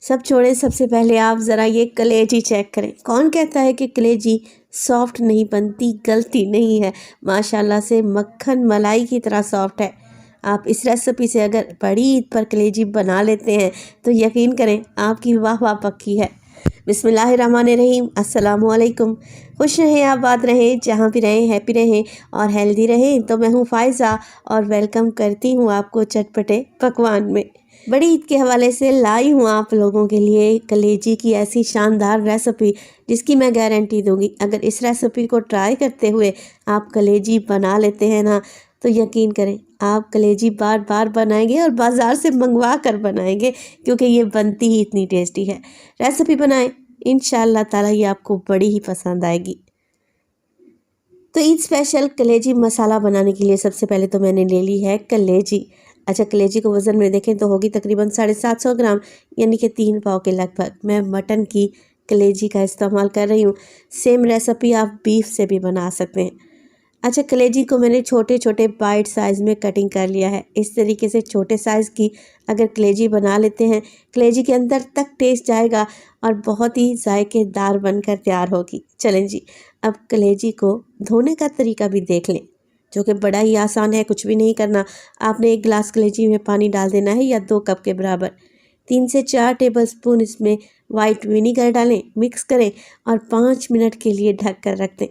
सब छोड़ें, सबसे पहले आप ज़रा ये कलेजी चेक करें। कौन कहता है कि कलेजी सॉफ्ट नहीं बनती? गलती नहीं है, माशाल्लाह से मक्खन मलाई की तरह सॉफ्ट है। आप इस रेसिपी से अगर बड़ी ईद पर कलेजी बना लेते हैं तो यकीन करें आपकी वाह वाह पक्की है। बिस्मिल्लाहिर्रहमानिर्रहीम, अस्सलामु अलैकुम। खुश रहें, आबाद रहें, जहाँ भी रहें हैप्पी रहें और हेल्दी रहें। तो मैं हूँ फ़ायज़ा और वेलकम करती हूँ आपको चटपटे पकवान में। बड़ी ईद के हवाले से लाई हूँ आप लोगों के लिए कलेजी की ऐसी शानदार रेसिपी जिसकी मैं गारंटी दूंगी अगर इस रेसिपी को ट्राई करते हुए आप कलेजी बना लेते हैं ना तो यकीन करें आप कलेजी बार बार बनाएंगे और बाज़ार से मंगवा कर बनाएंगे, क्योंकि ये बनती ही इतनी टेस्टी है। रेसिपी बनाएं, इंशाअल्लाह ताला ये आपको बड़ी ही पसंद आएगी। तो ईद स्पेशल कलेजी मसाला बनाने के लिए सबसे पहले तो मैंने ले ली है कलेजी। अच्छा, कलेजी को वज़न में देखें तो होगी तकरीबन 750 ग्राम, यानी कि 3 पाव के लगभग। मैं मटन की कलेजी का इस्तेमाल कर रही हूँ। सेम रेसिपी आप बीफ से भी बना सकते हैं। अच्छा, कलेजी को मैंने छोटे छोटे बाइट साइज़ में कटिंग कर लिया है। इस तरीके से छोटे साइज़ की अगर कलेजी बना लेते हैं, कलेजी के अंदर तक टेस्ट जाएगा और बहुत ही जायकेदार बनकर तैयार होगी। चलें जी, अब कलेजी को धोने का तरीका भी देख लें, जो कि बड़ा ही आसान है। कुछ भी नहीं करना, आपने 1 गिलास कलेजी में पानी डाल देना है या 2 कप के बराबर। 3 से 4 टेबलस्पून इसमें वाइट विनीगर डालें, मिक्स करें और 5 मिनट के लिए ढक कर रख दें।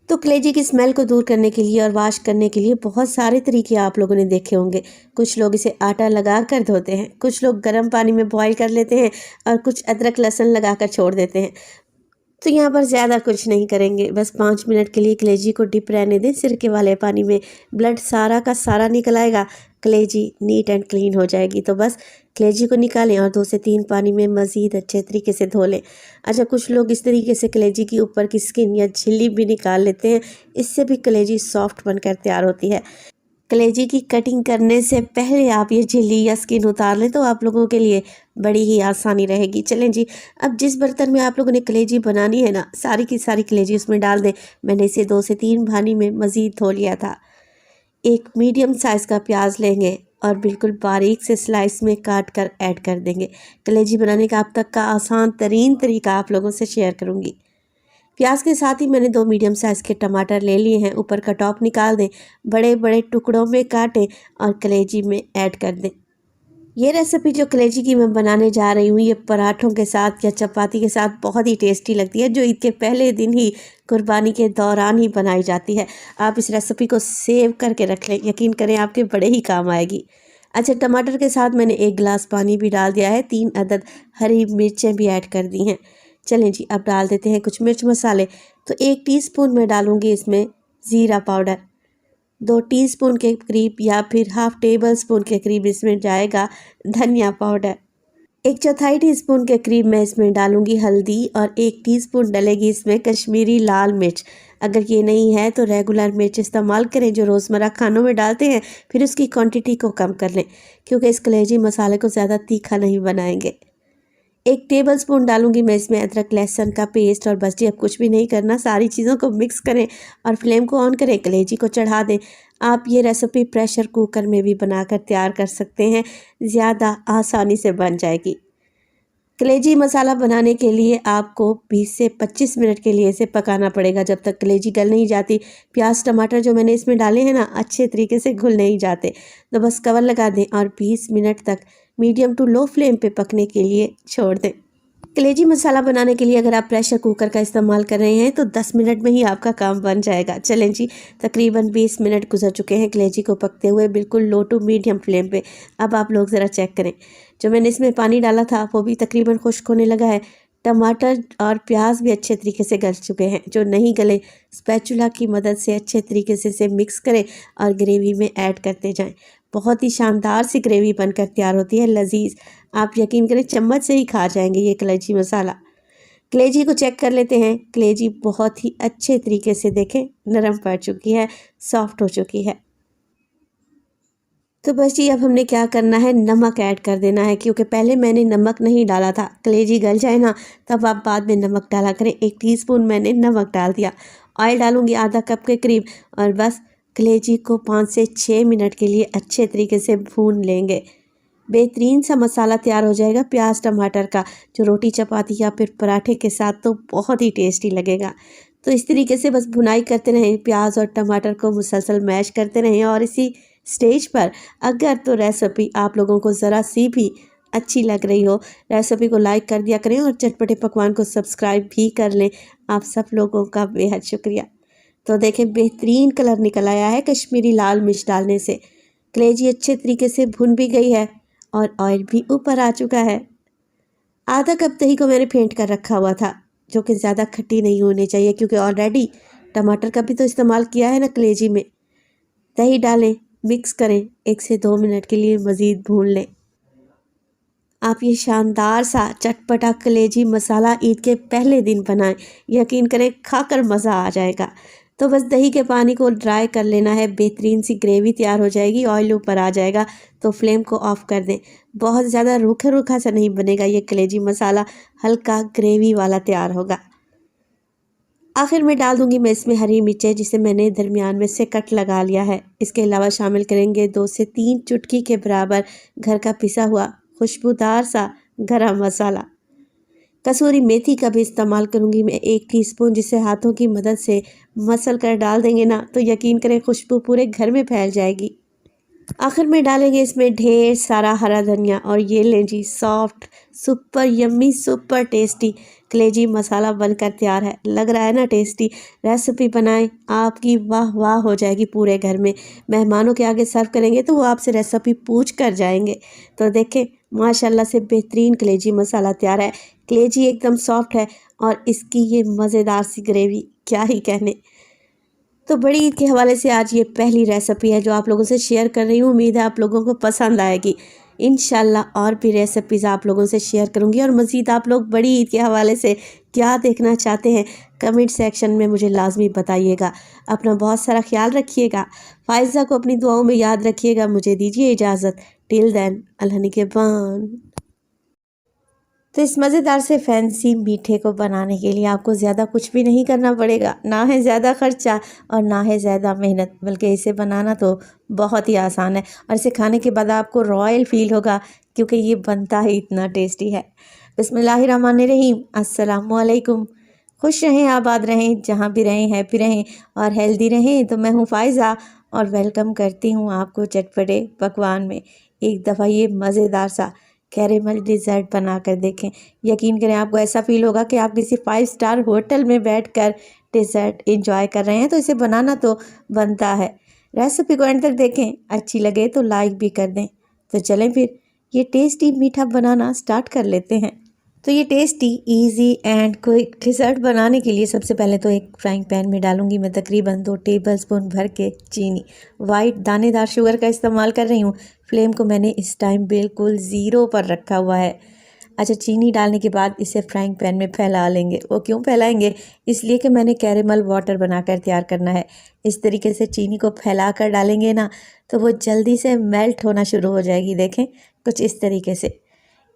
तो कलेजी की स्मेल को दूर करने के लिए और वॉश करने के लिए बहुत सारे तरीके आप लोगों ने देखे होंगे। कुछ लोग इसे आटा लगा कर धोते हैं, कुछ लोग गर्म पानी में बॉईल कर लेते हैं और कुछ अदरक लहसुन लगा कर छोड़ देते हैं। तो यहाँ पर ज़्यादा कुछ नहीं करेंगे, बस 5 मिनट के लिए कलेजी को डिप रहने दें सिरके वाले पानी में। ब्लड सारा का सारा निकल आएगा, कलेजी नीट एंड क्लीन हो जाएगी। तो बस कलेजी को निकालें और 2 से 3 पानी में मज़ीद अच्छे तरीके से धो लें। अच्छा, कुछ लोग इस तरीके से कलेजी की ऊपर की स्किन या झिल्ली भी निकाल लेते हैं, इससे भी कलेजी सॉफ्ट बनकर तैयार होती है। कलेजी की कटिंग करने से पहले आप ये झिल्ली या स्किन उतार लें तो आप लोगों के लिए बड़ी ही आसानी रहेगी। चलें जी, अब जिस बर्तन में आप लोगों ने कलेजी बनानी है ना, सारी की सारी कलेजी उसमें डाल दें। मैंने इसे 2 से 3 पानी में मज़ीद धो लिया था। एक मीडियम साइज़ का प्याज लेंगे और बिल्कुल बारीक से स्लाइस में काट कर ऐड कर देंगे। कलेजी बनाने का अब तक का आसान तरीन तरीका आप लोगों से शेयर करूँगी। प्याज के साथ ही मैंने 2 मीडियम साइज़ के टमाटर ले लिए हैं। ऊपर का टॉप निकाल दें, बड़े बड़े टुकड़ों में काटें और कलेजी में ऐड कर दें। ये रेसिपी जो कलेजी की मैं बनाने जा रही हूँ, ये पराठों के साथ या चपाती के साथ बहुत ही टेस्टी लगती है, जो ईद के पहले दिन ही कुर्बानी के दौरान ही बनाई जाती है। आप इस रेसिपी को सेव करके रख लें, यकीन करें आपके बड़े ही काम आएगी। अच्छा, टमाटर के साथ मैंने 1 गिलास पानी भी डाल दिया है। 3 अदद हरी मिर्चें भी ऐड कर दी हैं। चलें जी, अब डाल देते हैं कुछ मिर्च मसाले। तो 1 टीस्पून मैं डालूँगी इसमें ज़ीरा पाउडर, 2 टीस्पून के करीब या फिर हाफ़ टेबल स्पून के करीब इसमें जाएगा धनिया पाउडर। 1/4 टीस्पून के करीब मैं इसमें डालूँगी हल्दी और 1 टीस्पून डलेगी इसमें कश्मीरी लाल मिर्च। अगर ये नहीं है तो रेगुलर मिर्च इस्तेमाल करें जो रोज़मर्रा खानों में डालते हैं, फिर उसकी क्वांटिटी को कम कर लें, क्योंकि इस कलेजी मसाले को ज़्यादा तीखा नहीं बनाएंगे। 1 टेबलस्पून डालूंगी मैं इसमें अदरक लहसुन का पेस्ट और बस जी, अब कुछ भी नहीं करना, सारी चीज़ों को मिक्स करें और फ्लेम को ऑन करें, कलेजी को चढ़ा दें। आप ये रेसिपी प्रेशर कुकर में भी बनाकर तैयार कर सकते हैं, ज़्यादा आसानी से बन जाएगी। कलेजी मसाला बनाने के लिए आपको 20 से 25 मिनट के लिए इसे पकाना पड़ेगा, जब तक कलेजी गल नहीं जाती। प्याज टमाटर जो मैंने इसमें डाले हैं ना, अच्छे तरीके से घुल नहीं जाते। तो बस कवर लगा दें और 20 मिनट तक मीडियम टू लो फ्लेम पे पकने के लिए छोड़ दें। कलेजी मसाला बनाने के लिए अगर आप प्रेशर कुकर का इस्तेमाल कर रहे हैं तो 10 मिनट में ही आपका काम बन जाएगा। चलें जी, तकरीबन 20 मिनट गुजर चुके हैं कलेजी को पकते हुए, बिल्कुल लो टू मीडियम फ्लेम पे। अब आप लोग ज़रा चेक करें, जो मैंने इसमें पानी डाला था वो भी तकरीबन खुश्क होने लगा है। टमाटर और प्याज भी अच्छे तरीके से गल चुके हैं। जो नहीं गले, स्पैचुला की मदद से अच्छे तरीके से इसे मिक्स करें और ग्रेवी में ऐड करते जाएं। बहुत ही शानदार सी ग्रेवी बनकर तैयार होती है, लजीज। आप यकीन करें चम्मच से ही खा जाएंगे ये कलेजी मसाला। कलेजी को चेक कर लेते हैं। कलेजी बहुत ही अच्छे तरीके से देखें नरम पड़ चुकी है, सॉफ्ट हो चुकी है। तो बस जी, अब हमने क्या करना है, नमक ऐड कर देना है, क्योंकि पहले मैंने नमक नहीं डाला था। कलेजी गल जाए ना तब आप बाद में नमक डाला करें। 1 टीस्पून मैंने नमक डाल दिया। ऑयल डालूंगी आधा कप के करीब और बस कलेजी को 5 से 6 मिनट के लिए अच्छे तरीके से भून लेंगे। बेहतरीन सा मसाला तैयार हो जाएगा प्याज टमाटर का, जो रोटी चपाती या फिर पराठे के साथ तो बहुत ही टेस्टी लगेगा। तो इस तरीके से बस भुनाई करते रहें, प्याज और टमाटर को मुसलसल मैश करते रहें। और इसी स्टेज पर अगर तो रेसिपी आप लोगों को ज़रा सी भी अच्छी लग रही हो, रेसिपी को लाइक कर दिया करें और चटपटे पकवान को सब्सक्राइब भी कर लें। आप सब लोगों का बेहद शुक्रिया। तो देखें बेहतरीन कलर निकल आया है कश्मीरी लाल मिर्च डालने से। कलेजी अच्छे तरीके से भुन भी गई है और ऑयल भी ऊपर आ चुका है। आधा कप दही को मैंने फेंट कर रखा हुआ था, जो कि ज़्यादा खट्टी नहीं होनी चाहिए क्योंकि ऑलरेडी टमाटर का भी तो इस्तेमाल किया है ना कलेजी में। दही डालें, मिक्स करें, 1 से 2 मिनट के लिए मज़ीद भून लें। आप ये शानदार सा चटपटा कलेजी मसाला ईद के पहले दिन बनाएं, यकीन करें खाकर मज़ा आ जाएगा। तो बस दही के पानी को ड्राई कर लेना है, बेहतरीन सी ग्रेवी तैयार हो जाएगी, ऑयल ऊपर आ जाएगा तो फ्लेम को ऑफ कर दें। बहुत ज़्यादा रूखा रूखा सा नहीं बनेगा ये कलेजी मसाला, हल्का ग्रेवी वाला तैयार होगा। आखिर में डाल दूंगी मैं इसमें हरी मिर्चें, जिसे मैंने दरमियान में से कट लगा लिया है। इसके अलावा शामिल करेंगे 2 से 3 चुटकी के बराबर घर का पिसा हुआ खुशबूदार सा गरम मसाला। कसूरी मेथी का भी इस्तेमाल करूंगी मैं 1 टीस्पून, जिसे हाथों की मदद से मसल कर डाल देंगे ना तो यकीन करें खुशबू पूरे घर में फैल जाएगी। आखिर में डालेंगे इसमें ढेर सारा हरा धनिया और ये लें जी soft super yummy super tasty कलेजी मसाला बनकर तैयार है। लग रहा है ना टेस्टी? रेसिपी बनाएं, आपकी वाह वाह हो जाएगी पूरे घर में। मेहमानों के आगे सर्व करेंगे तो वो आपसे रेसिपी पूछ कर जाएंगे। तो देखें माशाल्लाह से बेहतरीन कलेजी मसाला तैयार है। कलेजी एकदम सॉफ्ट है और इसकी ये मज़ेदार सी ग्रेवी क्या ही कहने। तो बड़ी ईद के हवाले से आज ये पहली रेसिपी है जो आप लोगों से शेयर कर रही हूँ। उम्मीद है आप लोगों को पसंद आएगी। इंशाल्लाह और भी रेसिपीज़ आप लोगों से शेयर करूँगी। और मज़ीद आप लोग बड़ी ईद के हवाले से क्या देखना चाहते हैं कमेंट सेक्शन में मुझे लाजमी बताइएगा। अपना बहुत सारा ख्याल रखिएगा। फ़ाइज़ा को अपनी दुआओं में याद रखिएगा। मुझे दीजिए इजाज़त। टिल देन अल्लाह निगहबान। तो इस मज़ेदार से फैंसी मीठे को बनाने के लिए आपको ज़्यादा कुछ भी नहीं करना पड़ेगा, ना है ज़्यादा खर्चा और ना है ज़्यादा मेहनत, बल्कि इसे बनाना तो बहुत ही आसान है। और इसे खाने के बाद आपको रॉयल फील होगा क्योंकि ये बनता ही इतना टेस्टी है। बिस्मिल्लाहिर्रहमानिर्रहीम, अस्सलामुअलैकुम। खुश रहें, आबाद रहें, जहाँ भी रहें हैप्पी रहें और हेल्दी रहें। तो मैं हूँ फ़ाइज़ा और वेलकम करती हूँ आपको चटपटे पकवान में। एक दफ़ा ये मज़ेदार सा कैरेमल डिज़र्ट बना कर देखें, यकीन करें आपको ऐसा फ़ील होगा कि आप किसी 5 स्टार होटल में बैठकर डिज़र्ट एंजॉय कर रहे हैं। तो इसे बनाना तो बनता है। रेसिपी को एंड तक देखें, अच्छी लगे तो लाइक भी कर दें। तो चलें फिर ये टेस्टी मीठा बनाना स्टार्ट कर लेते हैं। तो ये tasty easy and quick dessert बनाने के लिए सबसे पहले तो एक फ्राइंग पैन में डालूंगी मैं तकरीबन 2 टेबलस्पून भर के चीनी। वाइट दानेदार शुगर का इस्तेमाल कर रही हूँ। फ्लेम को मैंने इस टाइम बिल्कुल ज़ीरो पर रखा हुआ है। अच्छा, चीनी डालने के बाद इसे फ्राइंग पैन में फैला लेंगे। वो क्यों फैलाएंगे? इसलिए कि मैंने कैरेमल वाटर बनाकर तैयार करना है। इस तरीके से चीनी को फैला कर डालेंगे ना तो वो जल्दी से मेल्ट होना शुरू हो जाएगी। देखें कुछ इस तरीके से।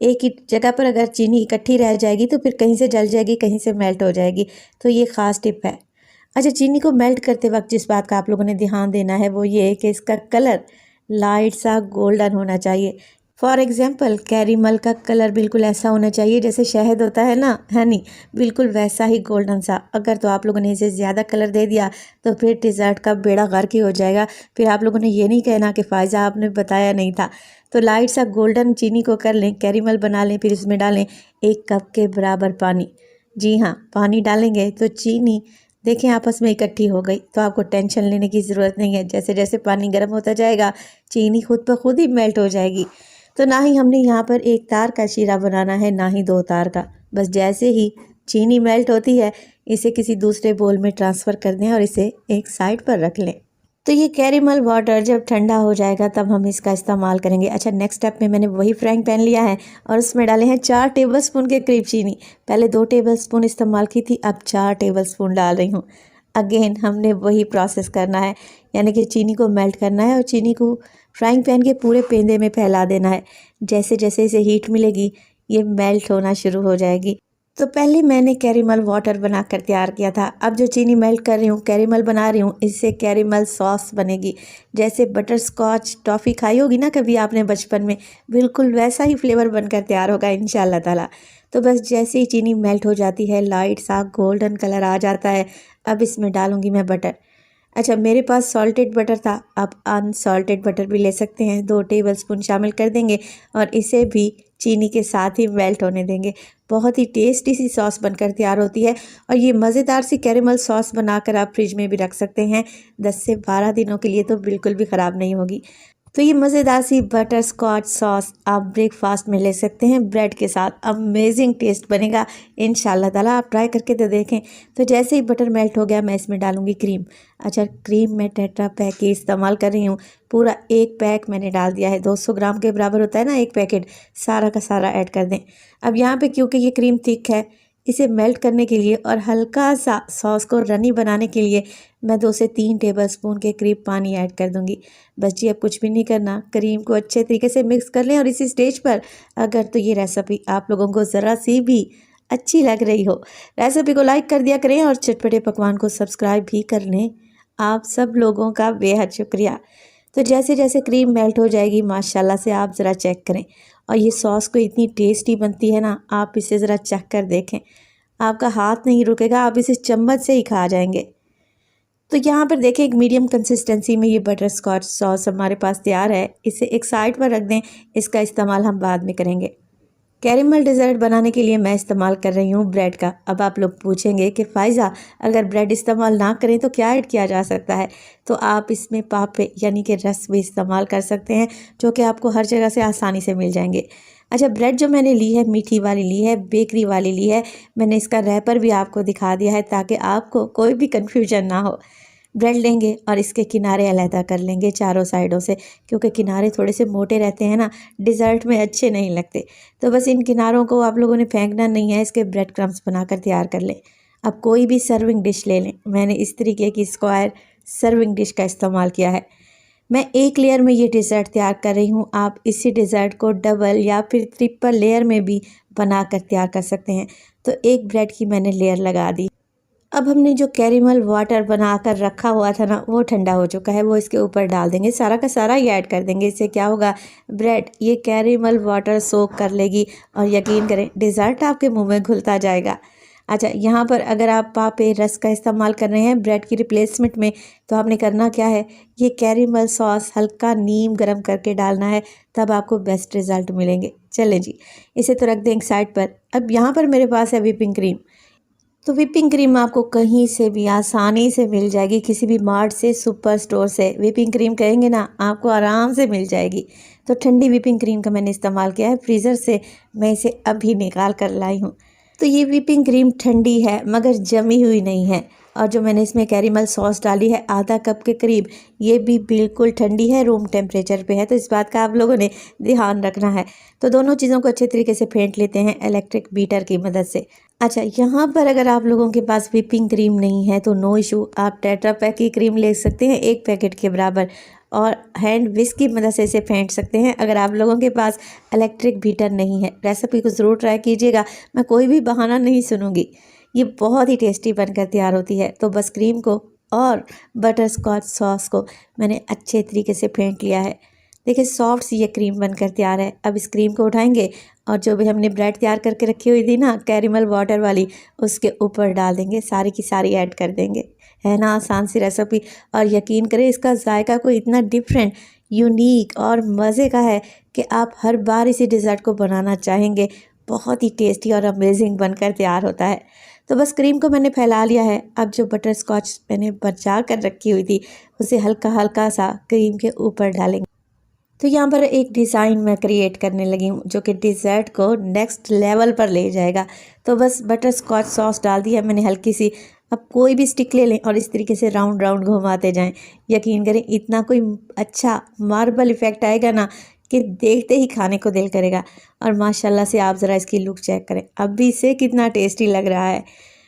एक ही जगह पर अगर चीनी इकट्ठी रह जाएगी तो फिर कहीं से जल जाएगी, कहीं से मेल्ट हो जाएगी। तो ये ख़ास टिप है। अच्छा, चीनी को मेल्ट करते वक्त जिस बात का आप लोगों ने ध्यान देना है वो ये है कि इसका कलर लाइट सा गोल्डन होना चाहिए। फॉर एग्ज़ाम्पल कैरेमल का कलर बिल्कुल ऐसा होना चाहिए जैसे शहद होता है ना, हनी, बिल्कुल वैसा ही गोल्डन सा। अगर तो आप लोगों ने इसे ज़्यादा कलर दे दिया तो फिर डिज़र्ट का बेड़ा गर्क ही हो जाएगा। फिर आप लोगों ने ये नहीं कहना कि फ़ायज़ा आपने बताया नहीं था। तो लाइट सा गोल्डन चीनी को कर लें, कैरेमल बना लें, फिर इसमें डालें 1 कप के बराबर पानी। जी हाँ, पानी डालेंगे तो चीनी देखें आपस में इकट्ठी हो गई। तो आपको टेंशन लेने की ज़रूरत नहीं है। जैसे जैसे पानी गर्म होता जाएगा चीनी खुद ब खुद ही मेल्ट हो जाएगी। तो ना ही हमने यहाँ पर 1 तार का शीरा बनाना है, ना ही 2 तार का। बस जैसे ही चीनी मेल्ट होती है इसे किसी दूसरे बोल में ट्रांसफ़र कर दें और इसे एक साइड पर रख लें। तो ये कैरेमल वाटर जब ठंडा हो जाएगा तब हम इसका इस्तेमाल करेंगे। अच्छा, नेक्स्ट स्टेप में मैंने वही फ्राइंग पैन लिया है और उसमें डाले हैं 4 टेबलस्पून के करीब चीनी। पहले 2 टेबलस्पून इस्तेमाल की थी, अब 4 टेबलस्पून डाल रही हूँ। अगेन हमने वही प्रोसेस करना है, यानी कि चीनी को मेल्ट करना है और चीनी को फ्राइंग पैन के पूरे पेंदे में फैला देना है। जैसे जैसे इसे हीट मिलेगी ये मेल्ट होना शुरू हो जाएगी। तो पहले मैंने कैरेमल वाटर बनाकर तैयार किया था। अब जो चीनी मेल्ट कर रही हूँ, कैरेमल बना रही हूँ, इससे कैरेमल सॉस बनेगी। जैसे बटर स्कॉच टॉफ़ी खाई होगी ना कभी आपने बचपन में, बिल्कुल वैसा ही फ्लेवर बनकर तैयार होगा इंशाल्लाह ताला। तो बस जैसे ही चीनी मेल्ट हो जाती है, लाइट सा गोल्डन कलर आ जाता है, अब इसमें डालूँगी मैं बटर। अच्छा, मेरे पास सॉल्टेड बटर था, आप अनसॉल्टेड बटर भी ले सकते हैं। 2 टेबलस्पून शामिल कर देंगे और इसे भी चीनी के साथ ही मेल्ट होने देंगे। बहुत ही टेस्टी सी सॉस बनकर तैयार होती है और ये मज़ेदार सी कैरेमल सॉस बनाकर आप फ्रिज में भी रख सकते हैं। 10 से 12 दिनों के लिए तो बिल्कुल भी ख़राब नहीं होगी। तो ये मज़ेदार सी बटर स्कॉच सॉस आप ब्रेकफास्ट में ले सकते हैं ब्रेड के साथ। अमेजिंग टेस्ट बनेगा इंशाल्लाह ताला, आप ट्राई करके तो देखें। तो जैसे ही बटर मेल्ट हो गया, मैं इसमें डालूंगी क्रीम। अच्छा, क्रीम मैं टेट्रा पैक की इस्तेमाल कर रही हूँ। पूरा 1 पैक मैंने डाल दिया है। 200 ग्राम के बराबर होता है ना 1 पैकेट, सारा का सारा ऐड कर दें। अब यहाँ पर क्योंकि ये क्रीम थिक है, इसे मेल्ट करने के लिए और हल्का सा सॉस को रनी बनाने के लिए मैं 2 से 3 टेबलस्पून के करीब पानी ऐड कर दूंगी। बस जी, अब कुछ भी नहीं करना, क्रीम को अच्छे तरीके से मिक्स कर लें। और इसी स्टेज पर अगर तो ये रेसिपी आप लोगों को ज़रा सी भी अच्छी लग रही हो, रेसिपी को लाइक कर दिया करें और चटपटे पकवान को सब्सक्राइब भी कर लें। आप सब लोगों का बेहद शुक्रिया। तो जैसे जैसे क्रीम मेल्ट हो जाएगी, माशाल्लाह से आप ज़रा चेक करें। और ये सॉस को इतनी टेस्टी बनती है ना, आप इसे ज़रा चख कर देखें, आपका हाथ नहीं रुकेगा, आप इसे चम्मच से ही खा जाएंगे। तो यहाँ पर देखिए, एक मीडियम कंसिस्टेंसी में ये बटर स्कॉच सॉस हमारे पास तैयार है। इसे एक साइड पर रख दें, इसका इस्तेमाल हम बाद में करेंगे। कैरेमल डेजर्ट बनाने के लिए मैं इस्तेमाल कर रही हूँ ब्रेड का। अब आप लोग पूछेंगे कि फ़ायज़ा, अगर ब्रेड इस्तेमाल ना करें तो क्या ऐड किया जा सकता है? तो आप इसमें पापे यानी कि रस भी इस्तेमाल कर सकते हैं, जो कि आपको हर जगह से आसानी से मिल जाएंगे। अच्छा, ब्रेड जो मैंने ली है, मीठी वाली ली है, बेकरी वाली ली है। मैंने इसका रैपर भी आपको दिखा दिया है ताकि आपको कोई भी कन्फ्यूजन ना हो। ब्रेड लेंगे और इसके किनारे अलहदा कर लेंगे चारों साइडों से, क्योंकि किनारे थोड़े से मोटे रहते हैं ना, डिज़र्ट में अच्छे नहीं लगते। तो बस इन किनारों को आप लोगों ने फेंकना नहीं है, इसके ब्रेड क्रम्स बनाकर तैयार कर लें। अब कोई भी सर्विंग डिश ले लें, मैंने इस तरीके की स्क्वायर सर्विंग डिश का इस्तेमाल किया है। मैं 1 लेयर में ये डिज़र्ट तैयार कर रही हूँ। आप इसी डिज़र्ट को डबल या फिर ट्रिपल लेयर में भी बनाकर तैयार कर सकते हैं। तो एक ब्रेड की मैंने लेयर लगा दी। अब हमने जो कैरेमल वाटर बनाकर रखा हुआ था ना, वो ठंडा हो चुका है, वो इसके ऊपर डाल देंगे, सारा का सारा ही ऐड कर देंगे। इससे क्या होगा, ब्रेड ये कैरेमल वाटर सोक कर लेगी और यकीन करें डिज़र्ट आपके मुंह में घुलता जाएगा। अच्छा, यहाँ पर अगर आप पापे रस का इस्तेमाल कर रहे हैं ब्रेड की रिप्लेसमेंट में, तो आपने करना क्या है, ये कैरेमल सॉस हल्का नीम गर्म करके डालना है, तब आपको बेस्ट रिज़ल्ट मिलेंगे। चलें जी, इसे तो रख दें एक साइड पर। अब यहाँ पर मेरे पास है व्हिपिंग क्रीम। तो व्हिपिंग क्रीम आपको कहीं से भी आसानी से मिल जाएगी, किसी भी मार्ट से, सुपर स्टोर से। व्हिपिंग क्रीम कहेंगे ना, आपको आराम से मिल जाएगी। तो ठंडी व्हिपिंग क्रीम का मैंने इस्तेमाल किया है, फ्रीज़र से मैं इसे अभी निकाल कर लाई हूँ। तो ये व्हिपिंग क्रीम ठंडी है मगर जमी हुई नहीं है। और जो मैंने इसमें कैरेमल सॉस डाली है आधा कप के करीब, ये भी बिल्कुल ठंडी है, रूम टेम्परेचर पे है। तो इस बात का आप लोगों ने ध्यान रखना है। तो दोनों चीज़ों को अच्छे तरीके से फेंट लेते हैं इलेक्ट्रिक बीटर की मदद से। अच्छा, यहाँ पर अगर आप लोगों के पास व्हिपिंग क्रीम नहीं है तो नो इशू, आप टेट्रा पैक की क्रीम ले सकते हैं 1 पैकेट के बराबर, और हैंड विस्क की मदद से इसे फेंट सकते हैं अगर आप लोगों के पास इलेक्ट्रिक बीटर नहीं है। रेसिपी को ज़रूर ट्राई कीजिएगा, मैं कोई भी बहाना नहीं सुनूंगी। ये बहुत ही टेस्टी बनकर तैयार होती है। तो बस क्रीम को और बटर स्कॉच सॉस को मैंने अच्छे तरीके से फेंट लिया है। देखिए, सॉफ्ट सी ये क्रीम बनकर तैयार है। अब इस क्रीम को उठाएंगे और जो भी हमने ब्रेड तैयार करके रखी हुई थी ना कैरेमल वाटर वाली, उसके ऊपर डाल देंगे, सारी की सारी ऐड कर देंगे। है ना आसान सी रेसिपी, और यकीन करें इसका जायका कोई इतना डिफरेंट, यूनिक और मज़े का है कि आप हर बार इसी डिज़र्ट को बनाना चाहेंगे। बहुत ही टेस्टी और अमेजिंग बनकर तैयार होता है। तो बस क्रीम को मैंने फैला लिया है। अब जो बटर स्कॉच मैंने बचा कर रखी हुई थी, उसे हल्का हल्का सा क्रीम के ऊपर डालेंगे। तो यहाँ पर एक डिज़ाइन मैं क्रिएट करने लगी हूँ जो कि डिज़र्ट को नेक्स्ट लेवल पर ले जाएगा। तो बस बटर स्कॉच सॉस डाल दी है मैंने हल्की सी। अब कोई भी स्टिक ले लें और इस तरीके से राउंड राउंड घुमाते जाएं। यकीन करें इतना कोई अच्छा मार्बल इफ़ेक्ट आएगा ना कि देखते ही खाने को दिल करेगा। और माशाल्लाह से आप ज़रा इसकी लुक चेक करें, अब भी इसे कितना टेस्टी लग रहा है।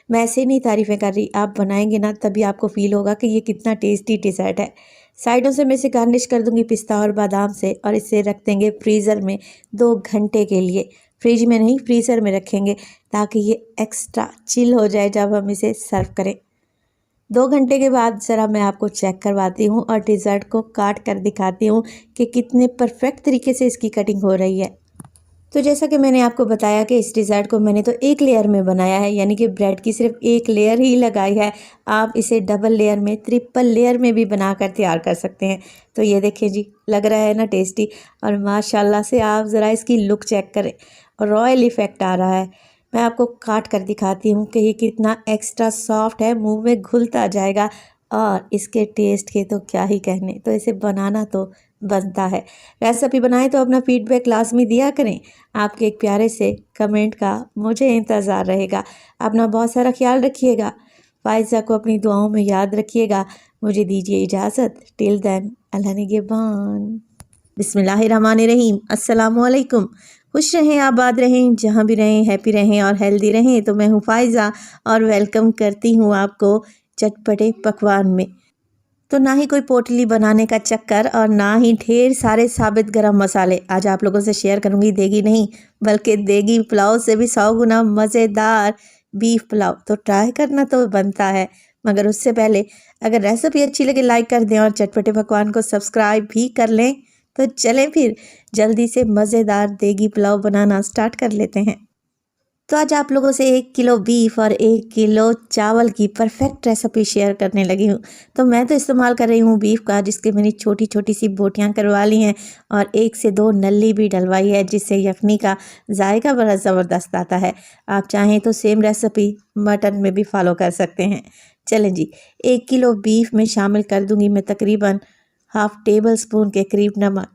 मैं ऐसे नहीं तारीफ़ें कर रही, आप बनाएंगे ना तभी आपको फ़ील होगा कि ये कितना टेस्टी डिज़र्ट है। साइडों से मैं इसे गार्निश कर दूंगी पिस्ता और बादाम से, और इसे रख देंगे फ्रीज़र में 2 घंटे के लिए। फ्रिज में नहीं फ्रीज़र में रखेंगे ताकि ये एक्स्ट्रा चिल हो जाए जब हम इसे सर्व करें। 2 घंटे के बाद ज़रा मैं आपको चेक करवाती हूँ और डिज़र्ट को काट कर दिखाती हूँ कि कितने परफेक्ट तरीके से इसकी कटिंग हो रही है। तो जैसा कि मैंने आपको बताया कि इस डिज़र्ट को मैंने तो एक लेयर में बनाया है, यानी कि ब्रेड की सिर्फ एक लेयर ही लगाई है। आप इसे डबल लेयर में, ट्रिपल लेयर में भी बनाकर तैयार कर सकते हैं। तो ये देखिए जी, लग रहा है ना टेस्टी, और माशाल्लाह से आप ज़रा इसकी लुक चेक करें, रॉयल इफ़ेक्ट आ रहा है। मैं आपको काट कर दिखाती हूँ कि ये कितना एक्स्ट्रा सॉफ्ट है, मुंह में घुलता जाएगा, और इसके टेस्ट के तो क्या ही कहने। तो इसे बनाना तो बनता है। रेसिपी बनाएं तो अपना फीडबैक लाजमी दिया करें। आपके एक प्यारे से कमेंट का मुझे इंतज़ार रहेगा। अपना बहुत सारा ख्याल रखिएगा। फ़ाइज़ा को अपनी दुआओं में याद रखिएगा। मुझे दीजिए इजाज़त। टिल देन, अल्लाह निगहबान। बिस्मिल्लाहिर्रहमानिर्रहीम। अस्सलामुअलैकुम। खुश रहें, आबाद रहें, जहाँ भी रहें हैप्पी रहें और हेल्दी रहें। तो मैं हूँ फ़ाइज़ा और वेलकम करती हूँ आपको चटपटे पकवान में। तो ना ही कोई पोटली बनाने का चक्कर और ना ही ढेर सारे साबित गरम मसाले। आज आप लोगों से शेयर करूंगी देगी नहीं बल्कि देगी पुलाव से भी 100 गुना मज़ेदार बीफ पुलाव। तो ट्राई करना तो बनता है, मगर उससे पहले अगर रेसिपी अच्छी लगे लाइक कर दें और चटपटे पकवान को सब्सक्राइब भी कर लें। तो चलें फिर जल्दी से मज़ेदार देगी पुलाव बनाना स्टार्ट कर लेते हैं। तो आज आप लोगों से 1 किलो बीफ और 1 किलो चावल की परफेक्ट रेसिपी शेयर करने लगी हूँ। तो मैं तो इस्तेमाल कर रही हूँ बीफ का, जिसके मैंने छोटी छोटी सी बोटियाँ करवा ली हैं और 1 से 2 नल्ली भी डलवाई है, जिससे यखनी का जायका बड़ा ज़बरदस्त आता है। आप चाहें तो सेम रेसिपी मटन में भी फॉलो कर सकते हैं। चलें जी, 1 किलो बीफ में शामिल कर दूँगी मैं तकरीबन हाफ़ टेबल स्पून के करीब नमक।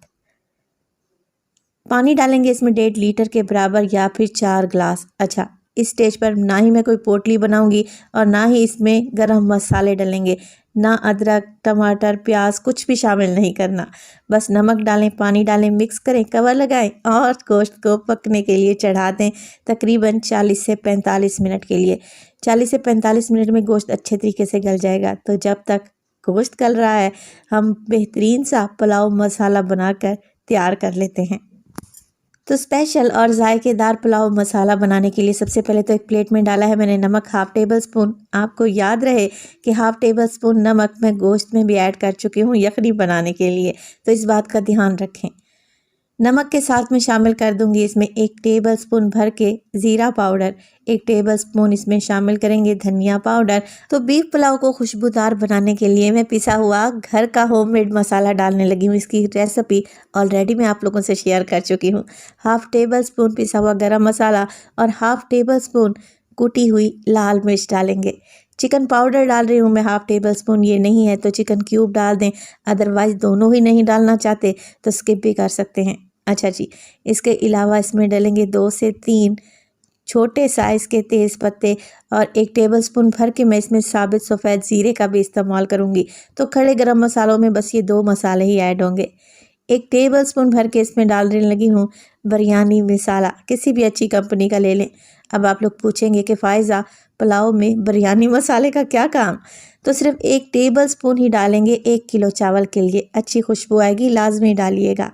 पानी डालेंगे इसमें 1.5 लीटर के बराबर या फिर 4 ग्लास। अच्छा, इस स्टेज पर ना ही मैं कोई पोटली बनाऊंगी और ना ही इसमें गरम मसाले डलेंगे, ना अदरक टमाटर प्याज कुछ भी शामिल नहीं करना। बस नमक डालें, पानी डालें, मिक्स करें, कवर लगाएं और गोश्त को पकने के लिए चढ़ा दें तकरीबन 40 से 45 मिनट के लिए। 40 से 45 मिनट में गोश्त अच्छे तरीके से गल जाएगा। तो जब तक गोश्त गल रहा है, हम बेहतरीन सा पुलाव मसाला बनाकर तैयार कर लेते हैं। तो स्पेशल और जायकेदार पुलाव मसाला बनाने के लिए सबसे पहले तो एक प्लेट में डाला है मैंने नमक 1/2 टेबल स्पून। आपको याद रहे कि 1/2 टेबल स्पून नमक मैं गोश्त में भी ऐड कर चुकी हूँ यखनी बनाने के लिए, तो इस बात का ध्यान रखें। नमक के साथ में शामिल कर दूंगी इसमें 1 टेबल स्पून भर के ज़ीरा पाउडर, 1 टेबल स्पून इसमें शामिल करेंगे धनिया पाउडर। तो बीफ पुलाव को खुशबूदार बनाने के लिए मैं पिसा हुआ घर का होममेड मसाला डालने लगी हूँ। इसकी रेसिपी ऑलरेडी मैं आप लोगों से शेयर कर चुकी हूँ। 1/2 टेबल स्पून पिसा हुआ गरम मसाला और 1/2 टेबल स्पून कुटी हुई लाल मिर्च डालेंगे। चिकन पाउडर डाल रही हूँ मैं 1/2 टेबल स्पून, ये नहीं है तो चिकन क्यूब डाल दें, अदरवाइज़ दोनों ही नहीं डालना चाहते तो स्किप भी कर सकते हैं। अच्छा जी, इसके अलावा इसमें डलेंगे 2 से 3 छोटे साइज़ के तेज़ पत्ते और 1 टेबलस्पून भर के मैं इसमें साबित सफ़ेद ज़ीरे का भी इस्तेमाल करूँगी। तो खड़े गरम मसालों में बस ये 2 मसाले ही ऐड होंगे। 1 टेबलस्पून भर के इसमें डालने लगी हूँ बिरयानी मसाला, किसी भी अच्छी कंपनी का ले लें। अब आप लोग पूछेंगे कि फ़ाइज़ा पुलाव में बिरयानी मसाले का क्या काम? तो सिर्फ 1 टेबलस्पून ही डालेंगे 1 किलो चावल के लिए, अच्छी खुशबू आएगी, लाजमी डालिएगा।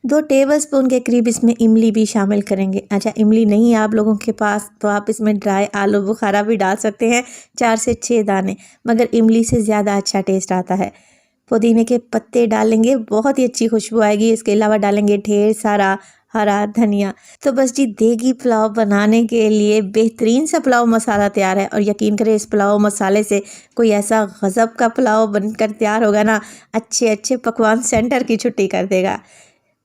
2 टेबलस्पून के करीब इसमें इमली भी शामिल करेंगे। अच्छा, इमली नहीं है आप लोगों के पास तो आप इसमें ड्राई आलू बुखारा भी डाल सकते हैं, 4 से 6 दाने, मगर इमली से ज़्यादा अच्छा टेस्ट आता है। पुदीने के पत्ते डालेंगे, बहुत ही अच्छी खुशबू आएगी। इसके अलावा डालेंगे ढेर सारा हरा धनिया। तो बस जी, देगी पुलाव बनाने के लिए बेहतरीन सा पुलाव मसाला तैयार है, और यकीन करें इस पुलाव मसाले से कोई ऐसा गज़ब का पुलाव बनकर तैयार होगा ना, अच्छे अच्छे पकवान सेंटर की छुट्टी कर देगा।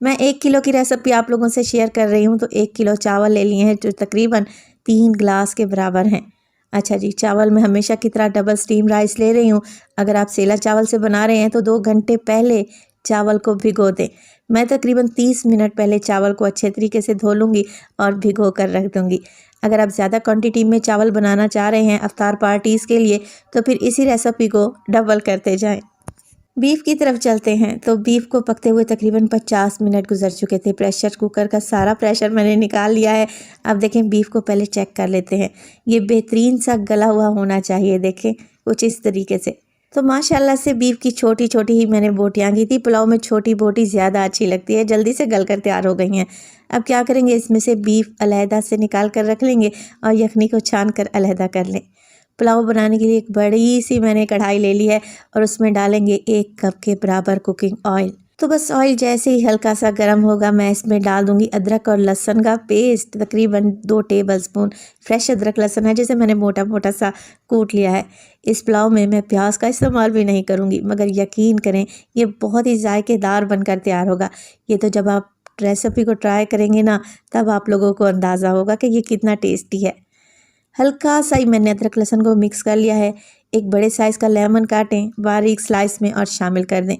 मैं 1 किलो की रेसिपी आप लोगों से शेयर कर रही हूँ, तो 1 किलो चावल ले लिए हैं जो तकरीबन 3 ग्लास के बराबर हैं। अच्छा जी, चावल मैं हमेशा की तरह डबल स्टीम राइस ले रही हूँ। अगर आप सेला चावल से बना रहे हैं तो 2 घंटे पहले चावल को भिगो दें। मैं तकरीबन 30 मिनट पहले चावल को अच्छे तरीके से धो लूँगी और भिगो कर रख दूँगी। अगर आप ज़्यादा क्वांटिटी में चावल बनाना चाह रहे हैं अफ्तार पार्टीज़ के लिए, तो फिर इसी रेसिपी को डबल करते जाएँ। बीफ की तरफ चलते हैं। तो बीफ को पकते हुए तकरीबन 50 मिनट गुजर चुके थे। प्रेशर कुकर का सारा प्रेशर मैंने निकाल लिया है। अब देखें, बीफ को पहले चेक कर लेते हैं। ये बेहतरीन सा गला हुआ होना चाहिए, देखें कुछ इस तरीके से। तो माशाल्लाह से बीफ की छोटी छोटी ही मैंने बोटियाँ की थी। पुलाव में छोटी बोटी ज़्यादा अच्छी लगती है, जल्दी से गल कर तैयार हो गई हैं। अब क्या करेंगे, इसमें से बीफ अलहदा से निकाल कर रख लेंगे और यखनी को छान कर अलहदा कर लें। पुलाव बनाने के लिए एक बड़ी सी मैंने कढ़ाई ले ली है और उसमें डालेंगे 1 कप के बराबर कुकिंग ऑयल। तो बस ऑयल जैसे ही हल्का सा गर्म होगा, मैं इसमें डाल दूंगी अदरक और लहसुन का पेस्ट। तकरीबन 2 टेबलस्पून फ्रेश अदरक लहसुन है, जिसे मैंने मोटा मोटा सा कूट लिया है। इस पुलाव में मैं प्याज का इस्तेमाल भी नहीं करूंगी, मगर यकीन करें ये बहुत ही जायकेदार बनकर तैयार होगा। ये तो जब आप रेसिपी को ट्राई करेंगे ना, तब आप लोगों को अंदाज़ा होगा कि ये कितना टेस्टी है। हल्का सा ही मैंने अदरक लहसुन को मिक्स कर लिया है। एक बड़े साइज़ का लेमन काटें बारीक स्लाइस में और शामिल कर दें।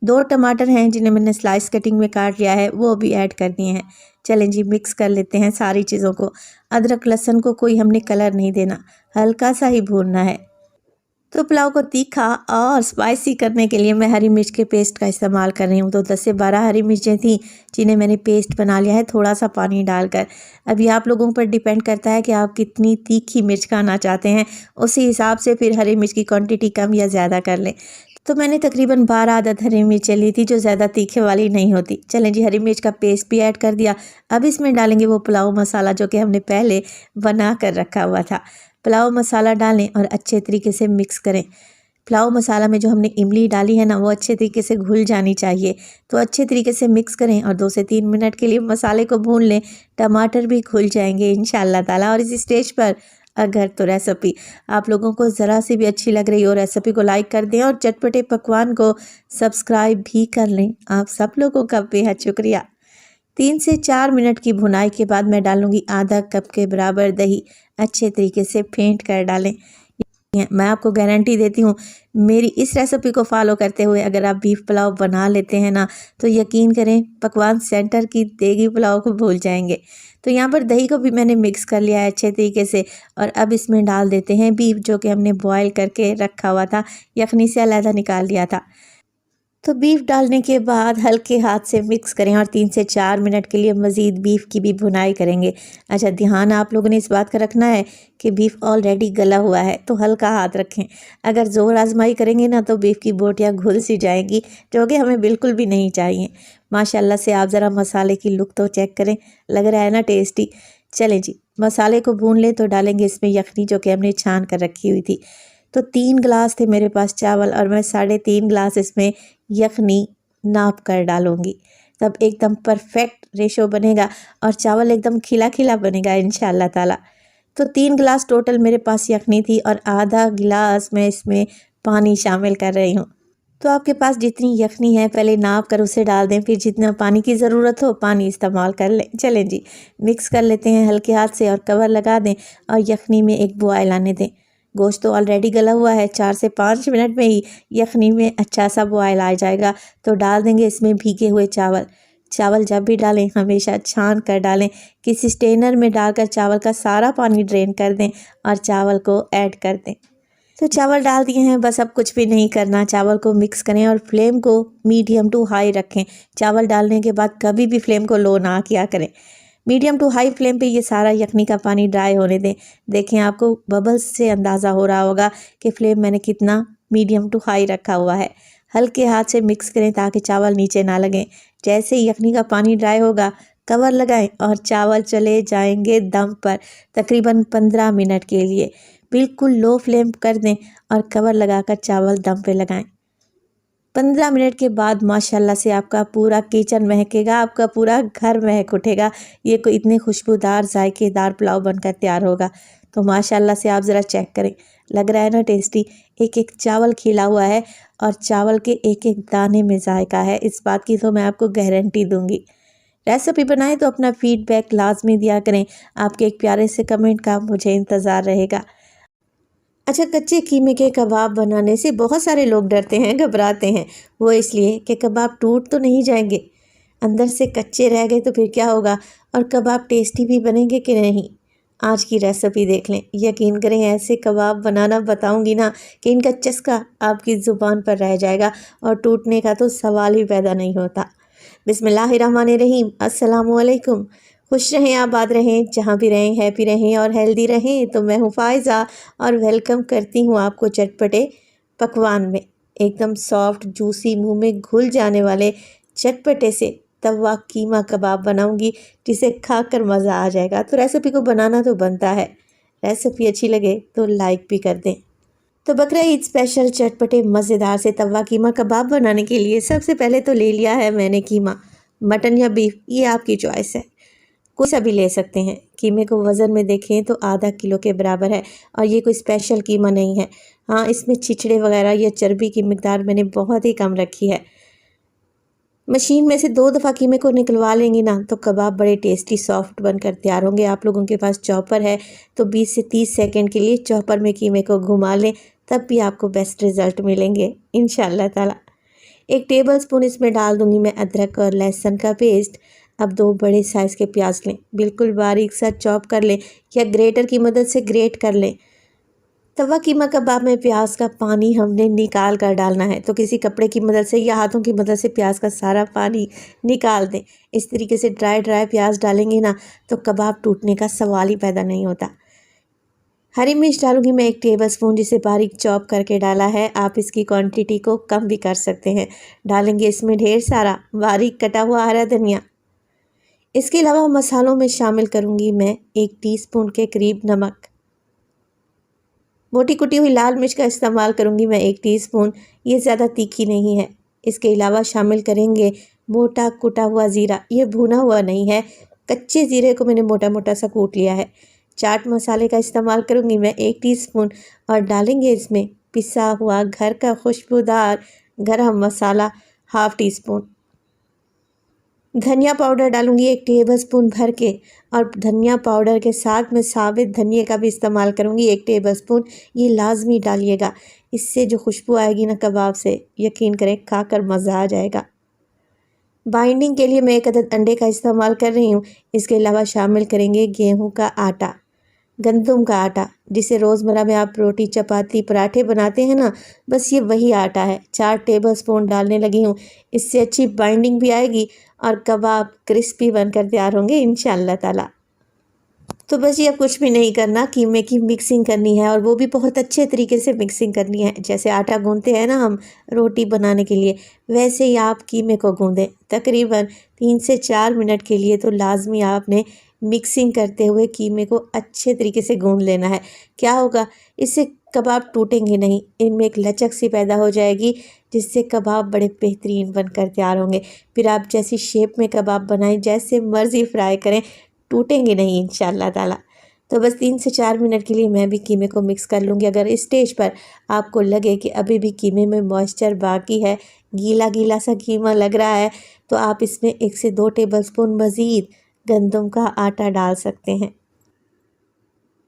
2 टमाटर हैं जिन्हें मैंने स्लाइस कटिंग में काट लिया है, वो भी ऐड कर दिए हैं। चलें जी, मिक्स कर लेते हैं सारी चीज़ों को। अदरक लहसुन को कोई हमने कलर नहीं देना, हल्का सा ही भूनना है। तो पुलाव को तीखा और स्पाइसी करने के लिए मैं हरी मिर्च के पेस्ट का इस्तेमाल कर रही हूँ। तो 10 से 12 हरी मिर्चें थी, जिन्हें मैंने पेस्ट बना लिया है थोड़ा सा पानी डालकर। अभी आप लोगों पर डिपेंड करता है कि आप कितनी तीखी मिर्च खाना चाहते हैं, उसी हिसाब से फिर हरी मिर्च की क्वांटिटी कम या ज़्यादा कर लें। तो मैंने तकरीबन 12 अदद हरी मिर्चें ली थी, जो ज़्यादा तीखे वाली नहीं होती। चलें जी, हरी मिर्च का पेस्ट भी ऐड कर दिया। अब इसमें डालेंगे वो पुलाव मसाला जो कि हमने पहले बना कर रखा हुआ था। पुलाव मसाला डालें और अच्छे तरीके से मिक्स करें। पुलाव मसाला में जो हमने इमली डाली है ना, वो अच्छे तरीके से घुल जानी चाहिए। तो अच्छे तरीके से मिक्स करें और 2 से 3 मिनट के लिए मसाले को भून लें। टमाटर भी घुल जाएंगे इंशाअल्लाह ताला। और इस स्टेज पर अगर तो रेसिपी आप लोगों को ज़रा सी भी अच्छी लग रही हो, रेसिपी को लाइक कर दें और चटपटे पकवान को सब्सक्राइब भी कर लें। आप सब लोगों का बेहद शुक्रिया। 3 से 4 मिनट की भुनाई के बाद मैं डालूंगी आधा कप के बराबर दही। अच्छे तरीके से फेंट कर डालें। मैं आपको गारंटी देती हूँ, मेरी इस रेसिपी को फॉलो करते हुए अगर आप बीफ पुलाव बना लेते हैं ना, तो यकीन करें पकवान सेंटर की देगी पुलाव को भूल जाएंगे। तो यहाँ पर दही को भी मैंने मिक्स कर लिया है अच्छे तरीके से। और अब इसमें डाल देते हैं बीफ, जो कि हमने बॉयल करके रखा हुआ था, यखनी से अलहदा निकाल लिया था। तो बीफ डालने के बाद हल्के हाथ से मिक्स करें और 3 से 4 मिनट के लिए मज़ीद बीफ की भी भुनाई करेंगे। अच्छा, ध्यान आप लोगों ने इस बात का रखना है कि बीफ ऑलरेडी गला हुआ है, तो हल्का हाथ रखें। अगर ज़ोर आजमाई करेंगे ना, तो बीफ की बोटियाँ घुल सी जाएंगी, जो कि हमें बिल्कुल भी नहीं चाहिए। माशाल्लाह से आप ज़रा मसाले की लुक तो चेक करें, लग रहा है ना टेस्टी। चलें जी, मसाले को भून लें तो डालेंगे इसमें यखनी, जो कि हमने छान कर रखी हुई थी। तो 3 गिलास थे मेरे पास चावल और मैं 3.5 गिलास इसमें यखनी नाप कर डालूंगी। तब एकदम परफेक्ट रेशो बनेगा और चावल एकदम खिला खिला बनेगा इंशाअल्लाह ताला। तो 3 गिलास टोटल मेरे पास यखनी थी और आधा गिलास मैं इसमें पानी शामिल कर रही हूँ। तो आपके पास जितनी यखनी है पहले नाप कर उसे डाल दें, फिर जितना पानी की ज़रूरत हो पानी इस्तेमाल कर लें। चलें जी, मिक्स कर लेते हैं हल्के हाथ से और कवर लगा दें और यखनी में एक बॉयल आने दें। गोश्त तो ऑलरेडी गला हुआ है, 4 से 5 मिनट में ही यखनी में अच्छा सा बॉयल आ जाएगा। तो डाल देंगे इसमें भीगे हुए चावल। चावल जब भी डालें हमेशा छान कर डालें। किसी स्ट्रेनर में डालकर चावल का सारा पानी ड्रेन कर दें और चावल को ऐड कर दें। तो चावल डाल दिए हैं, बस अब कुछ भी नहीं करना। चावल को मिक्स करें और फ्लेम को मीडियम टू हाई रखें। चावल डालने के बाद कभी भी फ्लेम को लो ना किया करें। मीडियम टू हाई फ्लेम पे ये सारा यखनी का पानी ड्राई होने दें। देखें, आपको बबल्स से अंदाज़ा हो रहा होगा कि फ्लेम मैंने कितना मीडियम टू हाई रखा हुआ है। हल्के हाथ से मिक्स करें ताकि चावल नीचे ना लगें। जैसे ही यखनी का पानी ड्राई होगा, कवर लगाएं और चावल चले जाएंगे दम पर तकरीबन 15 मिनट के लिए। बिल्कुल लो फ्लेम कर दें और कवर लगाकर चावल दम पे लगाएं। 15 मिनट के बाद माशाल्लाह से आपका पूरा किचन महकेगा, आपका पूरा घर महक उठेगा। ये कोई इतने खुशबूदार जायकेदार पुलाव बनकर तैयार होगा। तो माशाल्लाह से आप ज़रा चेक करें, लग रहा है ना टेस्टी। एक एक चावल खिला हुआ है और चावल के एक एक दाने में जायका है, इस बात की तो मैं आपको गारंटी दूंगी। रेसिपी बनाएं तो अपना फीडबैक लाजमी दिया करें। आपके एक प्यारे से कमेंट का मुझे इंतज़ार रहेगा। अच्छा, कच्चे कीमे के कबाब बनाने से बहुत सारे लोग डरते हैं, घबराते हैं। वो इसलिए कि कबाब टूट तो नहीं जाएंगे, अंदर से कच्चे रह गए तो फिर क्या होगा, और कबाब टेस्टी भी बनेंगे कि नहीं। आज की रेसिपी देख लें, यकीन करें ऐसे कबाब बनाना बताऊंगी ना कि इनका चस्का आपकी ज़ुबान पर रह जाएगा और टूटने का तो सवाल ही पैदा नहीं होता। बिस्मिल्लाहिर्रहमानिर्रहीम, अस्सलामुअलैकुम। खुश रहें, आबाद रहें, जहाँ भी रहें हैप्पी रहें और हेल्दी रहें। तो मैं हूँ फ़ायज़ा और वेलकम करती हूँ आपको चटपटे पकवान में एकदम सॉफ्ट जूसी मुंह में घुल जाने वाले चटपटे से तवा कीमा कबाब बनाऊंगी, जिसे खाकर मज़ा आ जाएगा। तो रेसिपी को बनाना तो बनता है, रेसिपी अच्छी लगे तो लाइक भी कर दें। तो बकरा ईद स्पेशल चटपटे मज़ेदार से तवा कीमा कबाब बनाने के लिए सबसे पहले तो ले लिया है मैंने कीमा, मटन या बीफ, ये आपकी चॉइस है, कोई सा भी ले सकते हैं। कीमे को वज़न में देखें तो आधा किलो के बराबर है, और ये कोई स्पेशल कीमा नहीं है। हाँ, इसमें छिछड़े वगैरह या चर्बी की मिकदार मैंने बहुत ही कम रखी है। मशीन में से 2 दफ़ा कीमे को निकलवा लेंगे ना तो कबाब बड़े टेस्टी सॉफ्ट बनकर तैयार होंगे। आप लोगों के पास चॉपर है तो 20 से 30 सेकंड के लिए चॉपर में कीमे को घुमा लें, तब भी आपको बेस्ट रिज़ल्ट मिलेंगे इंशाअल्लाह ताला। 1 टेबलस्पून इसमें डाल दूंगी मैं अदरक और लहसुन का पेस्ट। अब 2 बड़े साइज़ के प्याज लें, बिल्कुल बारीक सा चॉप कर लें या ग्रेटर की मदद से ग्रेट कर लें। तवा कीमा कबाब में प्याज का पानी हमने निकाल कर डालना है, तो किसी कपड़े की मदद से या हाथों की मदद से प्याज का सारा पानी निकाल दें। इस तरीके से ड्राई ड्राई प्याज डालेंगे ना तो कबाब टूटने का सवाल ही पैदा नहीं होता। हरी मिर्च डालूंगी मैं 1 टेबलस्पून, जिसे बारीक चॉप करके डाला है। आप इसकी क्वांटिटी को कम भी कर सकते हैं। डालेंगे इसमें ढेर सारा बारीक कटा हुआ हरा धनिया। इसके अलावा मसालों में शामिल करूंगी मैं 1 टीस्पून के करीब नमक। मोटी कुटी हुई लाल मिर्च का इस्तेमाल करूंगी मैं 1 टीस्पून, ये ज़्यादा तीखी नहीं है। इसके अलावा शामिल करेंगे मोटा कुटा हुआ ज़ीरा, ये भुना हुआ नहीं है, कच्चे ज़ीरे को मैंने मोटा मोटा सा कूट लिया है। चाट मसाले का इस्तेमाल करूंगी मैं 1 टीस्पून, और डालेंगे इसमें पिसा हुआ घर का खुशबूदार गरम मसाला ½ टीस्पून। धनिया पाउडर डालूंगी 1 टेबलस्पून भर के, और धनिया पाउडर के साथ मैं साबित धनिया का भी इस्तेमाल करूंगी 1 टेबलस्पून। ये लाजमी डालिएगा, इससे जो खुशबू आएगी ना कबाब से, यकीन करें खाकर मज़ा आ जाएगा। बाइंडिंग के लिए मैं 1 अदद अंडे का इस्तेमाल कर रही हूँ। इसके अलावा शामिल करेंगे गेहूँ का आटा, गंदम का आटा, जिसे रोज़मर्रा में आप रोटी चपाती पराठे बनाते हैं ना, बस ये वही आटा है। 4 टेबलस्पून डालने लगी हूँ, इससे अच्छी बाइंडिंग भी आएगी और कबाब क्रिस्पी बनकर तैयार होंगे इंशाअल्लाह ताला। तो बस ये अब कुछ भी नहीं करना, कीमे की मिक्सिंग करनी है, और वो भी बहुत अच्छे तरीके से मिक्सिंग करनी है। जैसे आटा गूँथते हैं ना हम रोटी बनाने के लिए, वैसे ही आप कीमे को गूँधें। तकरीबन 3 से 4 मिनट के लिए तो लाजमी आपने मिक्सिंग करते हुए कीमे को अच्छे तरीके से गूँध लेना है। क्या होगा, इससे कबाब टूटेंगे नहीं, इनमें एक लचक सी पैदा हो जाएगी, जिससे कबाब बड़े बेहतरीन बनकर तैयार होंगे। फिर आप जैसी शेप में कबाब बनाएं, जैसे मर्ज़ी फ्राई करें, टूटेंगे नहीं इंशाअल्लाह ताला। तो बस 3 से 4 मिनट के लिए मैं भी कीमे को मिक्स कर लूँगी। अगर इस स्टेज पर आपको लगे कि अभी भी कीमे में मॉइस्चर बाकी है, गीला गीला सा कीमा लग रहा है, तो आप इसमें 1 से 2 टेबलस्पून मज़ीद गंदम का आटा डाल सकते हैं।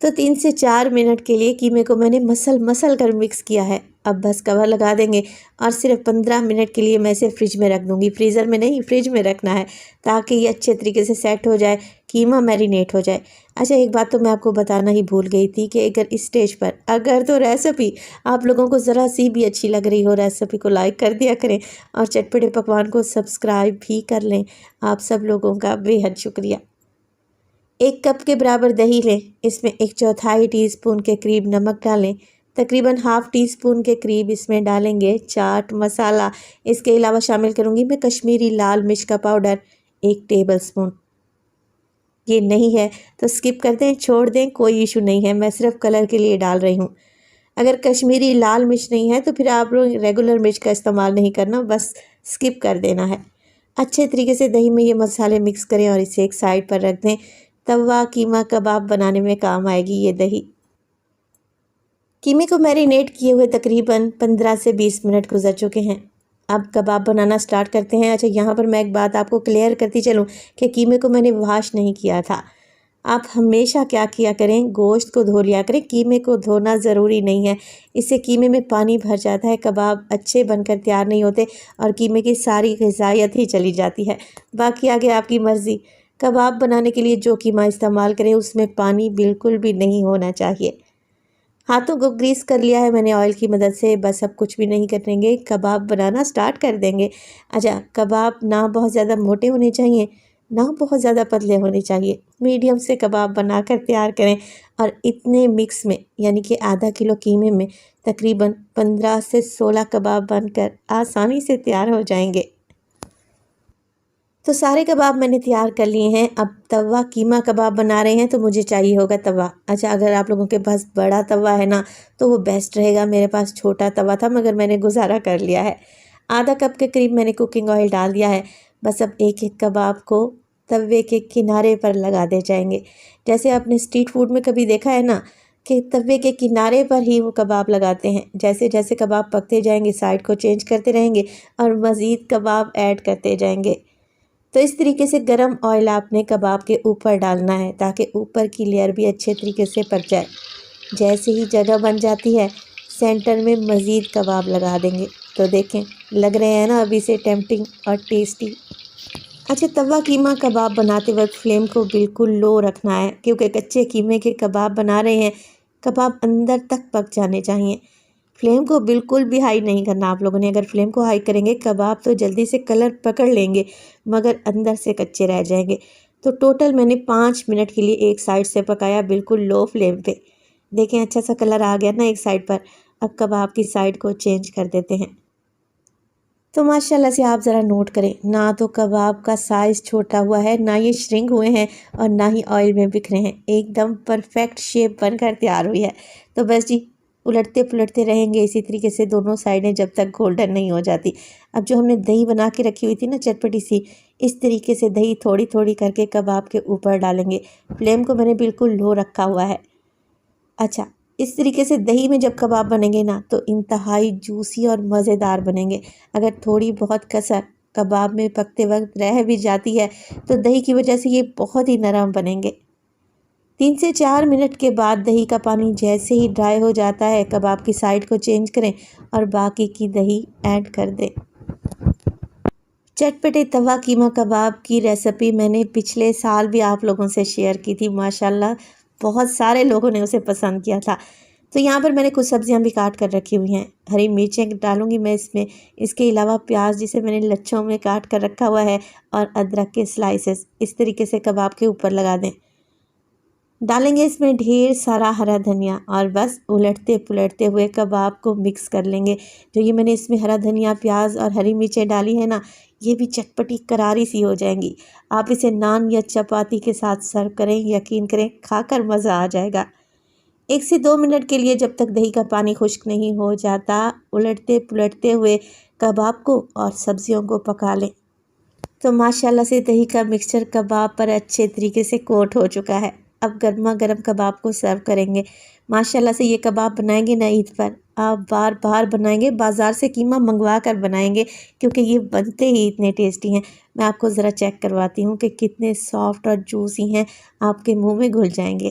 तो 3 से 4 मिनट के लिए कीमे को मैंने मसल कर मिक्स किया है। अब बस कवर लगा देंगे, और सिर्फ 15 मिनट के लिए मैं इसे फ्रिज में रख दूँगी। फ्रीज़र में नहीं, फ्रिज में रखना है, ताकि ये अच्छे तरीके से सेट हो जाए, कीमा मैरिनेट हो जाए। अच्छा, एक बात तो मैं आपको बताना ही भूल गई थी कि अगर इस स्टेज पर अगर तो रेसिपी आप लोगों को ज़रा सी भी अच्छी लग रही हो, रेसिपी को लाइक कर दिया करें, और चटपटे पकवान को सब्सक्राइब भी कर लें। आप सब लोगों का बेहद शुक्रिया। 1 कप के बराबर दही लें, इसमें 1/4 टीस्पून के करीब नमक डालें। तकरीबन ½ टीस्पून के करीब इसमें डालेंगे चाट मसाला। इसके अलावा शामिल करूँगी मैं कश्मीरी लाल मिर्च का पाउडर 1 टेबलस्पून। ये नहीं है तो स्किप कर दें, छोड़ दें, कोई इशू नहीं है, मैं सिर्फ कलर के लिए डाल रही हूँ। अगर कश्मीरी लाल मिर्च नहीं है तो फिर आप लोग रेगुलर मिर्च का इस्तेमाल नहीं करना, बस स्किप कर देना है। अच्छे तरीके से दही में ये मसाले मिक्स करें और इसे एक साइड पर रख दें। तवा कीमा कबाब बनाने में काम आएगी ये दही। कीमे को मैरिनेट किए हुए तकरीबन 15 से 20 मिनट गुजर चुके हैं। अब कबाब बनाना स्टार्ट करते हैं। अच्छा, यहाँ पर मैं एक बात आपको क्लियर करती चलूँ कि कीमे को मैंने वॉश नहीं किया था। आप हमेशा क्या किया करें, गोश्त को धो लिया करें, कीमे को धोना ज़रूरी नहीं है। इससे कीमे में पानी भर जाता है, कबाब अच्छे बनकर तैयार नहीं होते, और कीमे की सारी ग़िज़ायत ही चली जाती है। बाकी आगे आपकी मर्ज़ी। कबाब बनाने के लिए जो कीमा इस्तेमाल करें उसमें पानी बिल्कुल भी नहीं होना चाहिए। हाथों को ग्रीस कर लिया है मैंने ऑयल की मदद से, बस अब कुछ भी नहीं करेंगे, कबाब बनाना स्टार्ट कर देंगे। अच्छा, कबाब ना बहुत ज़्यादा मोटे होने चाहिए, ना बहुत ज़्यादा पतले होने चाहिए, मीडियम से कबाब बनाकर तैयार करें। और इतने मिक्स में, यानी कि ½ किलो कीमे में तकरीबन 15 से 16 कबाब बनकर आसानी से तैयार हो जाएंगे। तो सारे कबाब मैंने तैयार कर लिए हैं। अब तवा कीमा कबाब बना रहे हैं तो मुझे चाहिए होगा तवा। अच्छा, अगर आप लोगों के पास बड़ा तवा है ना तो वो बेस्ट रहेगा। मेरे पास छोटा तवा था मगर मैंने गुजारा कर लिया है। आधा कप के करीब मैंने कुकिंग ऑयल डाल दिया है। बस अब एक एक कबाब को तवे के किनारे पर लगा दे जाएंगे। जैसे आपने स्ट्रीट फूड में कभी देखा है ना कि तवे के किनारे पर ही वो कबाब लगाते हैं। जैसे जैसे कबाब पकते जाएंगे साइड को चेंज करते रहेंगे और मज़ीद कबाब ऐड करते जाएंगे। तो इस तरीके से गरम ऑयल आपने कबाब के ऊपर डालना है ताकि ऊपर की लेयर भी अच्छे तरीके से पक जाए। जैसे ही जगह बन जाती है सेंटर में मज़ीद कबाब लगा देंगे। तो देखें, लग रहे हैं ना अभी से टेम्पटिंग और टेस्टी। अच्छा, तवा कीमा कबाब बनाते वक्त फ्लेम को बिल्कुल लो रखना है क्योंकि कच्चे कीमे के कबाब बना रहे हैं। कबाब अंदर तक पक जाने चाहिए। फ्लेम को बिल्कुल भी हाई नहीं करना आप लोगों ने। अगर फ्लेम को हाई करेंगे कबाब तो जल्दी से कलर पकड़ लेंगे मगर अंदर से कच्चे रह जाएंगे। तो टोटल मैंने 5 मिनट के लिए एक साइड से पकाया बिल्कुल लो फ्लेम पे। देखें, अच्छा सा कलर आ गया ना एक साइड पर। अब कबाब की साइड को चेंज कर देते हैं। तो माशाल्लाह से आप ज़रा नोट करें, ना तो कबाब का साइज़ छोटा हुआ है, ना ये श्रिंक हुए हैं और ना ही ऑयल में बिखरे हैं। एकदम परफेक्ट शेप बनकर तैयार हुई है। तो बस जी, उलटते पुलटते रहेंगे इसी तरीके से दोनों साइडें जब तक गोल्डन नहीं हो जाती। अब जो हमने दही बना के रखी हुई थी ना चटपटी सी, इस तरीके से दही थोड़ी थोड़ी करके कबाब के ऊपर डालेंगे। फ्लेम को मैंने बिल्कुल लो रखा हुआ है। अच्छा, इस तरीके से दही में जब कबाब बनेंगे ना तो इंतहाई जूसी और मज़ेदार बनेंगे। अगर थोड़ी बहुत कसर कबाब में पकते वक्त रह भी जाती है तो दही की वजह से ये बहुत ही नरम बनेंगे। 3 से 4 मिनट के बाद दही का पानी जैसे ही ड्राई हो जाता है कबाब की साइड को चेंज करें और बाकी की दही ऐड कर दें। चटपटे तवा कीमा कबाब की रेसिपी मैंने पिछले साल भी आप लोगों से शेयर की थी। माशाल्लाह बहुत सारे लोगों ने उसे पसंद किया था। तो यहाँ पर मैंने कुछ सब्जियां भी काट कर रखी हुई हैं। हरी मिर्चें डालूंगी मैं इसमें। इसके अलावा प्याज जिसे मैंने लच्छों में काट कर रखा हुआ है और अदरक के स्लाइसेस इस तरीके से कबाब के ऊपर लगा दें। डालेंगे इसमें ढेर सारा हरा धनिया और बस उलटते पुलटते हुए कबाब को मिक्स कर लेंगे। जो ये मैंने इसमें हरा धनिया, प्याज और हरी मिर्चें डाली है ना, ये भी चटपटी करारी सी हो जाएंगी। आप इसे नान या चपाती के साथ सर्व करें, यकीन करें खाकर मज़ा आ जाएगा। 1 से 2 मिनट के लिए जब तक दही का पानी खुश्क नहीं हो जाता उलटते पुलटते हुए कबाब को और सब्जियों को पका लें। तो माशाल्लाह से दही का मिक्सचर कबाब पर अच्छे तरीके से कोट हो चुका है। अब गर्मा गर्म कबाब को सर्व करेंगे। माशाल्लाह से ये कबाब बनाएंगे ना ईद पर आप बार बार बनाएंगे, बाज़ार से कीमा मंगवा कर बनाएंगे क्योंकि ये बनते ही इतने टेस्टी हैं। मैं आपको ज़रा चेक करवाती हूँ कि कितने सॉफ्ट और जूसी हैं, आपके मुंह में घुल जाएंगे।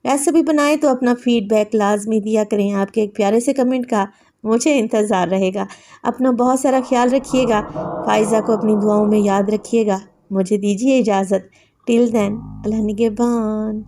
रेसिपी बनाएं तो अपना फीडबैक लाजमी दिया करें। आपके एक प्यारे से कमेंट का मुझे इंतज़ार रहेगा। अपना बहुत सारा ख्याल रखिएगा। फ़ाइज़ा को अपनी दुआओं में याद रखिएगा। मुझे दीजिए इजाज़त। टिल देन, अल्लाह निगहबान।